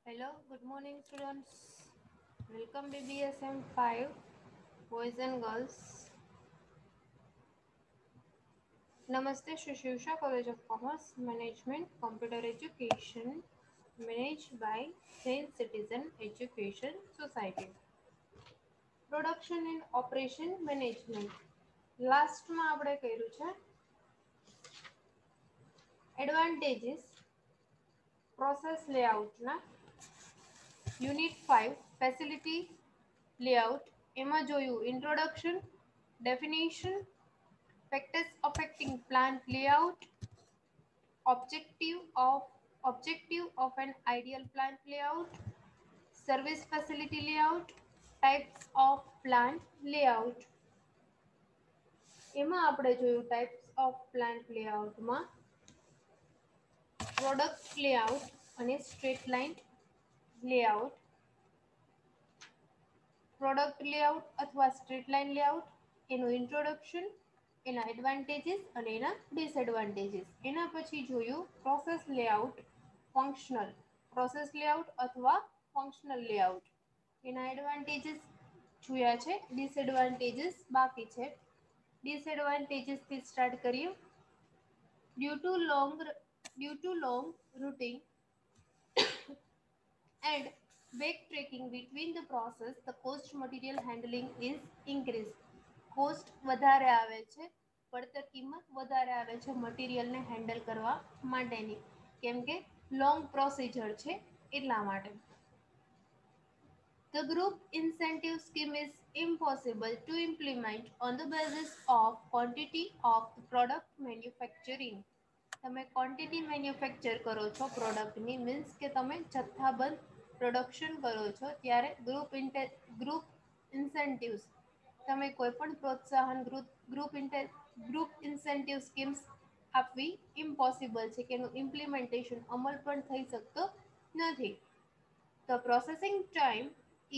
Hello, good morning students. Welcome BBSM 5 boys and girls. Namaste Shri Shivsha College of Commerce Management Computer Education managed by Saint Citizen Education Society. Production and Operation Management. લાસ્ટમાં આપણે કર્યું છે advantages process લેઆઉટના unit 5 facility layout એમાં જોયું introduction definition factors affecting plant layout, objective of an ideal plant layout, service facility layout, types of plant layout. એમાં આપણે જોયું types of plant layout માં product layout અને straight line layout. Product layout અથવા street line layout એનું introduction એના advantages અને એના ડિસએડવાન્ટેજીસ. એના પછી જોયું process layout functional process layout અથવા ફંક્શનલ લેઆઉટ એના એડવાન્ટેજીસ જોયા છે, ડિસએડવાન્ટેજીસ બાકી છે. ડિસએડવાન્ટેજીસથી સ્ટાર્ટ કરીએ. Due to long routing and backtracking between the process, the cost material handling is increased. Cost વધારે આવે છે, પડતર કિંમત વધારે આવે છે મટીરિયલને હેન્ડલ કરવા માટેની, કેમ કે લોંગ પ્રોસિજર છે એટલા માટે. The group incentive scheme is impossible to implement on the basis of quantity of the product manufacturing. તમે ક્વોન્ટિટી મેન્યુફેક્ચર કરો છો પ્રોડક્ટની, મીન્સ કે તમે જથ્થાબંધ પ્રોડક્શન કરો છો ત્યારે ગ્રુપ ઇન્સેન્ટિવ્સ તમે કોઈ પણ પ્રોત્સાહન ગ્રુપ ઇન્સેન્ટિવ સ્કીમ્સ આપવી ઇમ્પોસિબલ છે કે એનું ઇમ્પ્લિમેન્ટેશન અમલ પણ થઈ શકતો નથી. The processing time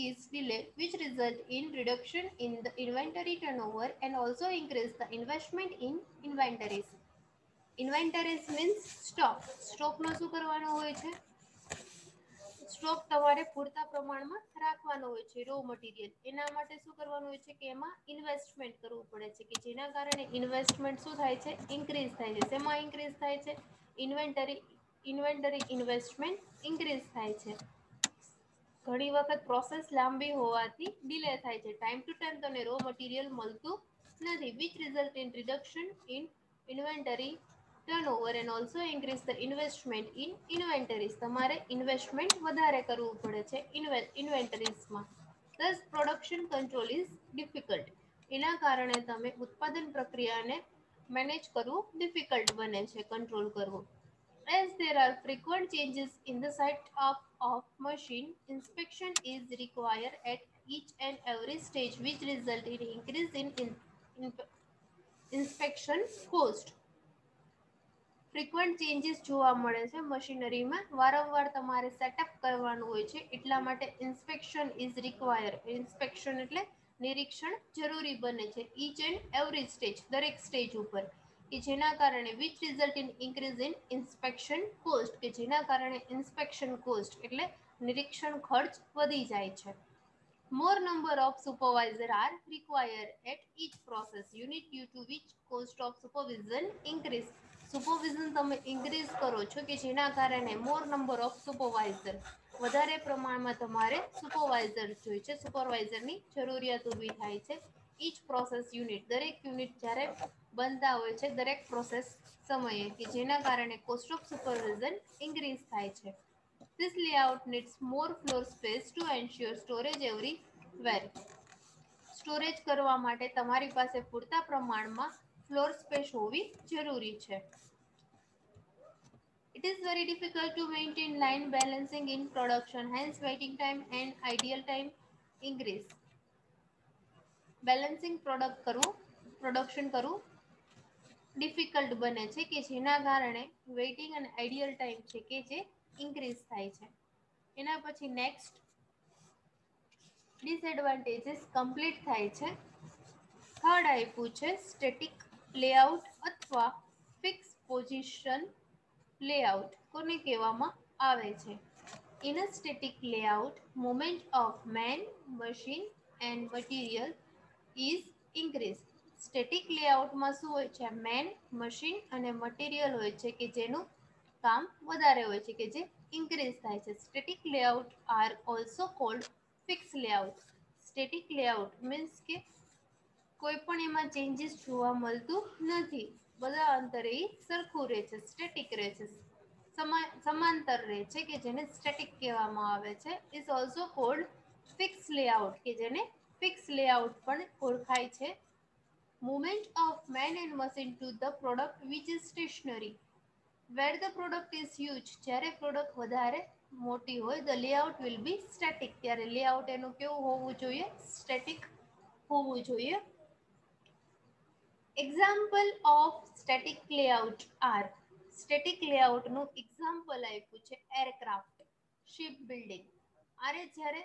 is delayed, which result in reduction in the inventory turnover and also increase the investment in inventories. Inventories means stock. સ્ટોકનો શું કરવાનો હોય છે? સ્ટોક તમારે પૂરતા પ્રમાણમાં રાખવાનો હોય છે રો મટીરિયલ. એના માટે શું કરવાનું હોય છે કે એમાં ઇન્વેસ્ટમેન્ટ કરવું પડે છે કે જેના કારણે ઇન્વેસ્ટમેન્ટ શું થાય છે? ઇન્ક્રીઝ થાય છે. શેમાં ઇન્ક્રીઝ થાય છે? ઇન્વેન્ટરી ઇન્વેસ્ટમેન્ટ ઇન્ક્રીઝ થાય છે. ઘણી વખત પ્રોસેસ લાંબી હોવાથી ડિલે થાય છે. ટાઈમ ટુ ટાઈમ તમને રો મટીરિયલ મળતું નથી, which result in reduction in inventory turnover and also increase the investment in inventories. તમારે ઇન્વેસ્ટમેન્ટ વધારે કરવું પડે છે ઇન્વેન્ટરીઝમાં. thus production control is difficult. એના કારણે તમે ઉત્પાદન પ્રક્રિયાને મેનેજ કરવું ડિફિકલ્ટ બને છે, કંટ્રોલ કરવું. As there are frequent changes in the setup of machine, inspection is required at each and every stage, which result in increase in inspection cost. Frequent changes જોવા મળે છે મશીનરીમાં, વારંવાર તમારે સેટઅપ કરવાનું હોય છે એટલા માટે ઇન્સ્પેક્શન ઇઝ રિક્વાયર. ઇન્સ્પેક્શન એટલે નિરીક્ષણ જરૂરી બને છે ઈચ એન્ડ એવરી સ્ટેજ, દરેક સ્ટેજ ઉપર, કે જેના કારણે which result in increase in inspection cost, કે જેના કારણે ઇન્સ્પેક્શન કોસ્ટ એટલે નિરીક્ષણ ખર્ચ વધી જાય છે. More number of supervisor are required at each process unit due to which cost of supervision increase. Supervision તમે ઇન્ક્રીઝ કરો છો કે જેના કારણે મોર નંબર ઓફ સુપરવાઇઝર, વધારે પ્રમાણમાં તમારે સુપરવાઇઝર જોઈએ છે, સુપરવાઇઝરની જરૂરિયાત ઊભી થાય છે. ઈચ પ્રોસેસ યુનિટ, દરેક યુનિટ જ્યારે બનતા હોય છે દરેક પ્રોસેસ સમયે, કે જેના કારણે કોસ્ટ ઓફ સુપરવિઝન ઇન્ક્રીઝ થાય છે. This layout needs more floor space to ensure storage everywhere. Storage કરવા માટે તમારી પાસે પૂરતા પ્રમાણમાં ફ્લોર સ્પેસ હોવી જરૂરી છે. It is very difficult to maintain line balancing in production, hence waiting time and ideal time increase. Balancing production કરવું ડિફિકલ્ટ બને છે કે જેના કારણે વેઇટિંગ અને આઈડિયલ ટાઈમ છે કે જે ઇન્ક્રીઝ થાય છે. એના પછી નેક્સ્ટ ડિસએડવાન્ટેજીસ કમ્પ્લીટ થાય છે. થર્ડ આપ્યું છે સ્ટેટિક લેઆઉટ અથવા ફિક્સ પોઝિશન લેઆઉટ કોને કહેવામાં આવે છે? In a static layout, movement of man, machine and material is increased. Static લેઆઉટમાં શું હોય છે? મેન, મશીન અને મટીરિયલ હોય છે કે જેનું કામ વધારે હોય છે કે જે ઇન્ક્રીઝ થાય છે. Static layout are also cold fix layout. Static layout means કે કોઈ પણ એમાં ચેન્જીસ જોવા મળતું નથી, બધા અંતરે સરખું રહે છે, સ્ટેટિક રહે છે, સમાંતર રહે છે કે જેને સ્ટેટિક કહેવામાં આવે છે. Is also cold fix layout કે જેને ફિક્સ લેઆઉટ પણ ઓળખાય છે. Movement of man and machine to the product which is stationary. Where the product is huge, જ્યારે પ્રોડક્ટ વધારે મોટી હોય, the layout will be static. ત્યારે લેઆઉટ એનું કેવું હોવું જોઈએ? સ્ટેટિક હોવું જોઈએ. Example of static layout are. Static લેઆઉટનું એક્ઝામ્પલ આપ્યું છે એરક્રાફ્ટ, શિપ બિલ્ડિંગ. આરે જ્યારે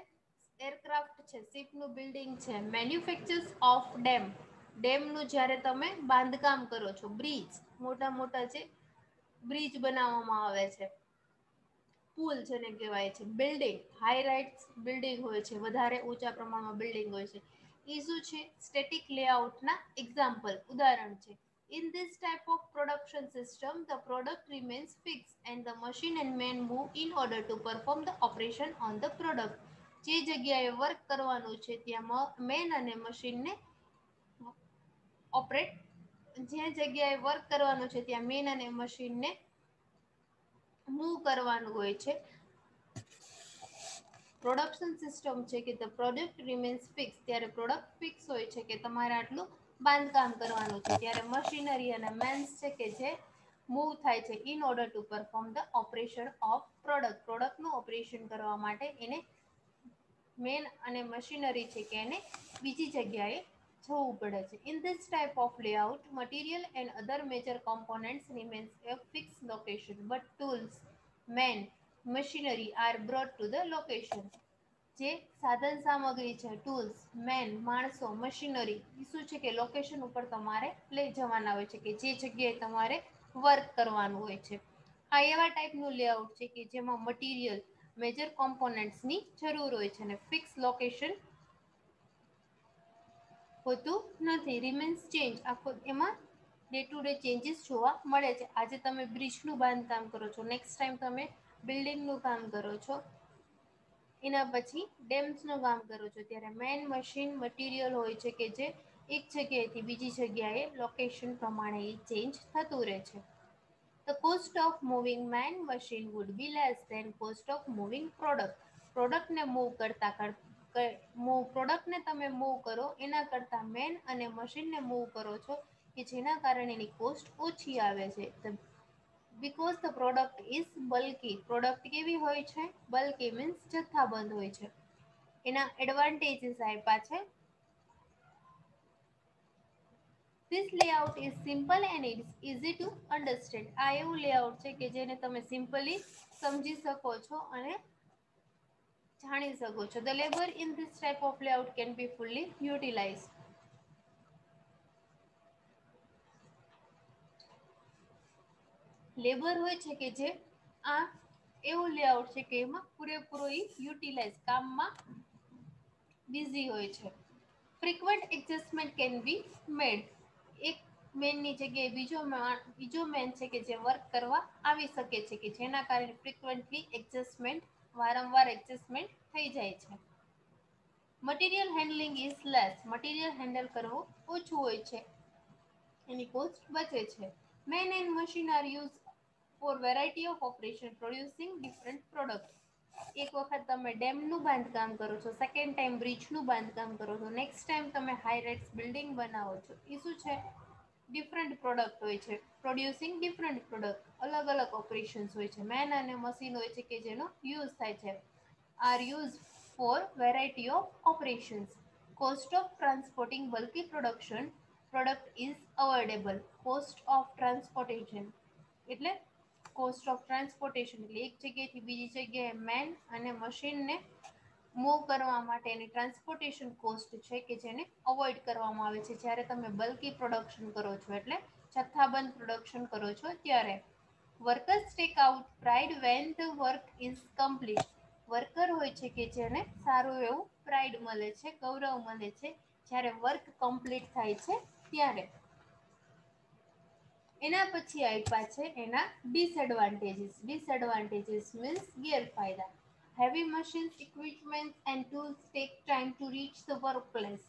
એરક્રાફ્ટ છે, શિપનું બિલ્ડિંગ છે. મેન્યુફેક્ચર્સ ઓફ ડેમ, ડેમનું જ્યારે તમે બાંધકામ કરો છો, બ્રિજ, મોટા મોટા જે બ્રિજ બનાવવામાં આવે છે, પુલ જેને કહેવાય છે. બિલ્ડિંગ, હાઈ રાઇટ્સ બિલ્ડિંગ હોય છે, વધારે ઊંચા પ્રમાણમાં બિલ્ડિંગ હોય છે. એ શું છે? સ્ટેટિક લેઆઉટના એક્ઝામ્પલ, ઉદાહરણ છે. In this type of production system, the product remains fixed and the machine and man move in order to perform the operation on the product. જે જગ્યાએ વર્ક કરવાનું છે ત્યાં મેન અને મશીનને ઓપરેટ, જે જગ્યાએ વર્ક કરવાનું છે ત્યાં મેન અને મશીનને મૂવ કરવાનું હોય છે. પ્રોડક્શન સિસ્ટમ છે કે ધ પ્રોડક્ટ રિમેન્સ ફિક્સ, ત્યારે પ્રોડક્ટ ફિક્સ હોય છે કે તમારે આટલું બાંધકામ કરવાનું છે. ત્યારે મશીનરી અને મેન્સ છે કે જે મૂવ થાય છે in order to perform the operation of product. પ્રોડક્ટનું ઓપરેશન કરવા માટે એને મેન અને મશીનરી છે કે એને બીજી જગ્યાએ જવું પડે છે. In this type of layout, material and other major components remains a fix location but tools, man, machinery are brought to the location. જે સાધન સામગ્રી છે, ટૂલ્સ, મેન, માણસો, મશીનરી, એ શું છે કે લોકેશન ઉપર તમારે લઈ જવાના હોય છે કે જે જગ્યાએ તમારે વર્ક કરવાનું હોય છે. આ એવા ટાઈપનું લેઆઉટ છે કે જેમાં મટીરિયલ, મેજર કોમ્પોનન્ટ્સની જરૂર હોય છે અને ફિક્સ લોકેશન હોતું નથી. રિમેન્સ ચેન્જ, આખો એમાં ડે ટુ ડે ચેન્જીસ જોવા મળે છે. આજે તમે બ્રિજનું બાંધકામ કરો છો, નેક્સ્ટ ટાઈમ તમે બિલ્ડિંગનું કામ કરો છો, એના પછી ડેમ્સનું કામ કરો છો, ત્યારે મેન, મશીન, મટીરિયલ હોય છે કે જે એક જગ્યાએથી બીજી જગ્યાએ લોકેશન પ્રમાણે એ ચેન્જ થતું રહે છે. The cost of moving man machine would be less than cost of moving product. પ્રોડક્ટને મૂવ પ્રોડક્ટને તમે મૂવ કરો એના કરતાં મેન અને મશીનને મૂવ કરો છો કે જેના કારણે એની કોસ્ટ ઓછી આવે છે. Because the product is bulky. Product કેવી હોય છે? બલ્કી મીન્સ જથ્થાબંધ હોય છે. એના એડવાન્ટેજીસ આપ્યા છે. This layout is simple and it's easy to understand. આ એવું લેઆઉટ છે કે જેને તમે સિમ્પલી સમજી શકો છો અને જાણી શકો છો. The labor in this type of layout can be fully utilized. Labour હોય છે કે જે આ એવું લેઆઉટ છે કે એમાં પૂરેપૂરો યુટિલાઇઝ, કામમાં બિઝી હોય છે. ફ્રીક્વન્ટ એડજસ્ટમેન્ટ કેન બી મેડ. એક મેનની જગ્યાએ બીજો મેન છે કે જે વર્ક કરવા આવી શકે છે કે જેના કારણે ફ્રીક્વન્ટલી એડજસ્ટમેન્ટ, વારંવાર એડજસ્ટમેન્ટ થઈ જાય છે. Material handling is less. Material handle કરવું ઓછું હોય છે, એની કોસ્ટ બચે છે. Man and machine are use for variety of operation producing different product. એક વખત તમે ડેમનું બાંધકામ કરો છો, સેકન્ડ ટાઈમ બ્રિજનું બાંધકામ કરો છો, નેક્સ્ટ ટાઈમ તમે હાઈ રાઇટ્સ બિલ્ડિંગ બનાવો છો, એ શું છે? ડિફરન્ટ પ્રોડક્ટ હોય છે, પ્રોડ્યુસિંગ ડિફરન્ટ પ્રોડક્ટ, અલગ અલગ ઓપરેશન્સ હોય છે. મેન અને મશીન હોય છે કે જેનો યુઝ થાય છે, are use for variety of operations. Cost of transporting bulky product is avoidable. Cost of transportation એટલે કોસ્ટ ઓફ ટ્રાન્સપોર્ટેશન એટલે એક જગ્યાએથી બીજી જગ્યાએ મેન અને મશીનને મૂવ કરવા માટેની ટ્રાન્સપોર્ટેશન કોસ્ટ છે કે જેને અવોઇડ કરવામાં આવે છે જ્યારે તમે બલ્કી પ્રોડક્શન કરો છો, એટલે જથ્થાબંધ પ્રોડક્શન કરો છો ત્યારે. Workers take out pride when the work is complete. Worker હોય છે કે જેને સારું એવું પ્રાઇડ મળે છે, ગૌરવ મળે છે જ્યારે વર્ક કમ્પ્લીટ થાય છે ત્યારે. એના પછી આપ્યા છે એના ડિસએડવાન્ટેજીસ. ડિસએડવાન્ટેજીસ મીન્સ ગેરફાયદા. Heavy machines, equipments and tools take time to reach the work place.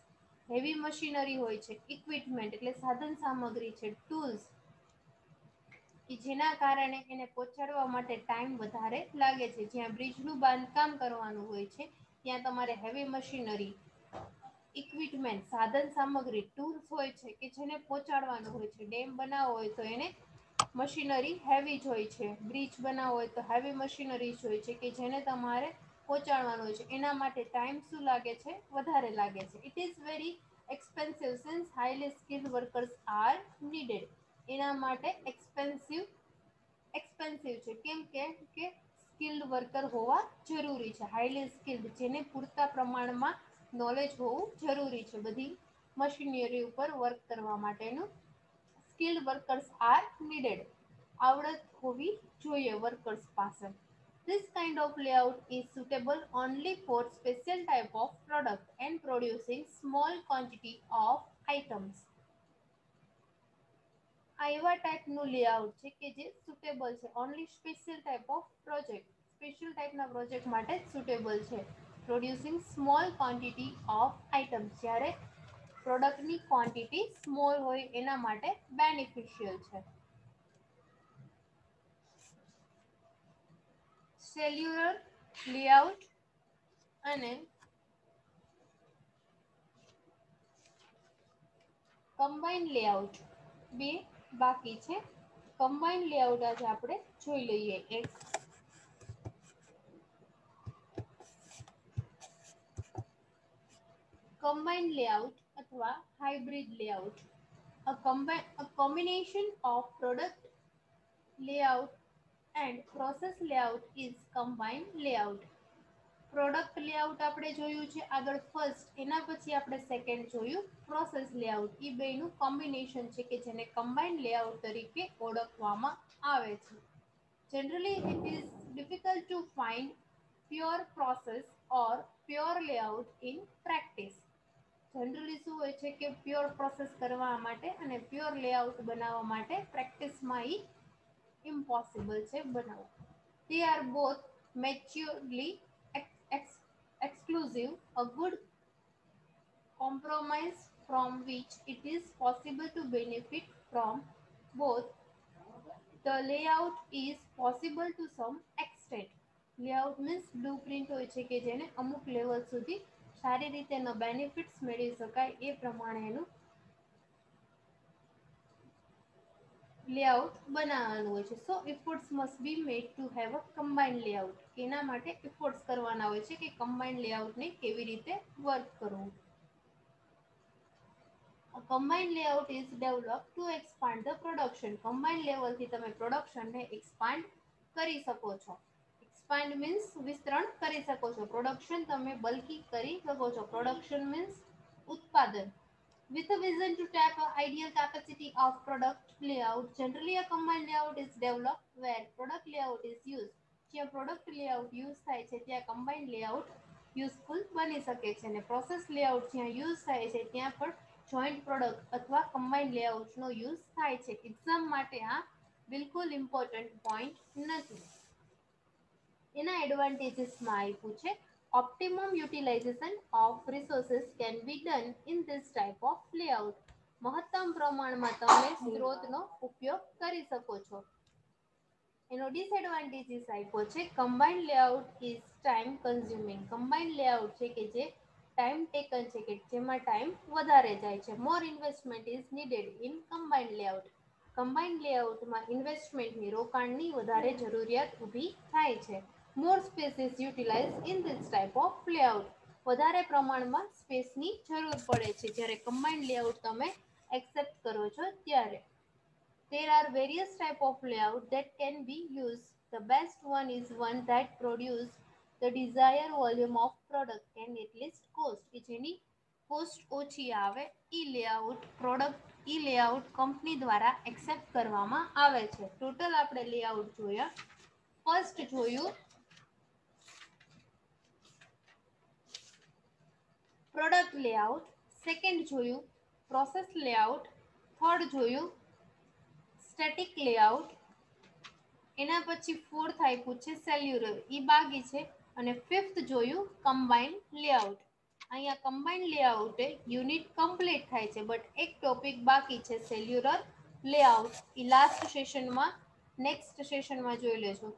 Heavy machinery હોય છે, ઇક્વિપમેન્ટ એટલે સાધન સામગ્રી છે, ટૂલ્સ કે જેના કારણે એને પહોંચાડવા માટે ટાઈમ વધારે લાગે છે. જ્યાં બ્રિજનું બાંધકામ કરવાનું હોય છે ત્યાં તમારે હેવી મશીનરી, ઇક્વિપમેન્ટ, સાધન સામગ્રી, ટૂલ્સ હોય છે કે જેને પહોંચાડવાનું હોય છે. ડેમ બનાવવો હોય તો એને મશીનરી હેવી જ હોય છે. બ્રિજ બનાવવો હોય તો હેવી મશીનરી જ હોય છે કે જેને તમારે પહોંચાડવાનું હોય છે. એના માટે ટાઈમ શું લાગે છે? વધારે લાગે છે. It is very expensive since highly skilled workers are needed. એના માટે એક્સપેન્સિવ છે. કેમ કે સ્કિલ્ડ વર્કર હોવા જરૂરી છે. હાઈલી સ્કિલ્ડ, જેને પૂરતા પ્રમાણમાં નોલેજ હોવું જરૂરી છે બધી મશીનરી ઉપર વર્ક કરવા માટેનું. Skilled workers are needed. આવડત હોવી જોઈએ વર્કર્સ પાસે. This kind of layout is suitable only for special type of product and producing small quantity of items. આ એવા ટાઈપનું લેઆઉટ છે કે જે સુટેબલ છે only special type of project. Special ટાઈપના પ્રોજેક્ટ માટે જ સુટેબલ છે. Producing small quantity of items. જ્યારે પ્રોડક્ટની ક્વોન્ટિટી સ્મોલ હોય એના માટે બેનિફિશિયલ છે. સેલ્યુલર લેઆઉટ અને કમ્બાઇન લેઆઉટ બે બાકી છે. કમ્બાઇન લેઆઉટ આજે આપણે જોઈ લઈએ. એક કમ્બાઇન લેઆઉટ અથવા hybrid layout. A combination of product layout and process layout is combined layout. Product layout આપણે જોયું છે આગળ ફર્સ્ટ, એના પછી આપણે સેકન્ડ જોયું પ્રોસેસ લેઆઉટ. એ બેનું કોમ્બિનેશન છે કે જેને કમ્બાઇન્ડ લેઆઉટ તરીકે ઓળખવામાં આવે છે. Generally it is difficult to find pure process or pure layout in practice. Generally શું હોય છે કે પ્યોર પ્રોસેસ કરવા માટે અને પ્યોર લેઆઉટ બનાવવા માટે પ્રેક્ટિસમાં ઇમ્પોસિબલ છે બનાવવું. They are both mutually exclusive. A good compromise from which it is possible to benefit from both. The layout is possible to some extent. Layout means blueprint હોય છે કે જેને અમુક લેવલ સુધી સારી રીતે એનો બેનિફિટ્સ મેળવી શકાય એ પ્રમાણેનું લેઆઉટ બનાવવાનું હોય છે. So efforts must be made to have a combined layout. એના માટે એફર્ટ્સ કરવાના હોય છે કે કમ્બાઇન્ડ લેઆઉટને કેવી રીતે વર્ક કરવું. A combined layout is developed to expand the production. Combined લેવલથી તમે પ્રોડક્શનને એક્સપાન્ડ કરી શકો છો. એક્સપાન્ડ મીન્સ વિસ્તરણ કરી શકો છો. પ્રોડક્શન તમે બલ્કી કરી શકો છો. પ્રોડક્શન મીન્સ ઉત્પાદન. With a vision to tap an ideal capacity of product layout, generally a combined layout is developed where product layout is used. જ્યાં પ્રોડક્ટ લેઆઉટ યુઝ થાય છે ત્યાં કમ્બાઇન્ડ લેઆઉટ યુઝફુલ બની શકે છે અને પ્રોસેસ લેઆઉટ જ્યાં યુઝ થાય છે ત્યાં પણ જોઈન્ટ પ્રોડક્ટ અથવા કમ્બાઇન્ડ લેઆઉટનો યુઝ થાય છે. એક્ઝામ માટે આ બિલકુલ ઇમ્પોર્ટન્ટ પોઈન્ટ નથી. એના એડવાન્ટેજીસમાં આપ્યું છે optimum utilisation of resources can be done in this type of layout. મહત્તમ પ્રમાણમાં તમે સ્ત્રોતનો ઉપયોગ કરી શકો છો. એનો ડિસએડવાન્ટેજીસ આપ્યો છે combined layout is time consuming. Combined layout છે કે જે ટાઈમ ટેકન છે કે જેમાં ટાઈમ વધારે જાય છે. More investment is needed in combined layout. Combined લેઆઉટમાં ઇન્વેસ્ટમેન્ટની રોકાણની વધારે જરૂરિયાત ઊભી થાય છે. More space is utilize in this type of layout. વધારે પ્રમાણમાં સ્પેસની જરૂર પડે છે જ્યારે કમ્બાઇન્ડ લેઆઉટ તમે એક્સેપ્ટ કરો છો ત્યારે. There are various types of layout that can be used. The best one is one that produce the desired volume of product and at least cost. કે જેની કોસ્ટ ઓછી આવે ઈ લેઆઉટ કંપની દ્વારા accept કરવામાં આવે છે. ટોટલ આપણે layout જોયા. ફર્સ્ટ જોયું પ્રોડક્ટ લેઆઉટ, સેકન્ડ જોયું પ્રોસેસ લેઆઉટ, થર્ડ જોયું સ્ટેટિક લેઆઉટ, એના પછી ફોર્થ આપ્યું છે સેલ્યુલર, એ બાકી છે, અને ફિફ્થ જોયું કમ્બાઇન લેઆઉટ. અહીંયા કમ્બાઇન લેઆઉટે યુનિટ કમ્પ્લીટ થાય છે, બટ એક ટોપિક બાકી છે સેલ્યુલર લેઆઉટ, એ લાસ્ટ સેશનમાં નેક્સ્ટ સેશનમાં જોઈ લેજો.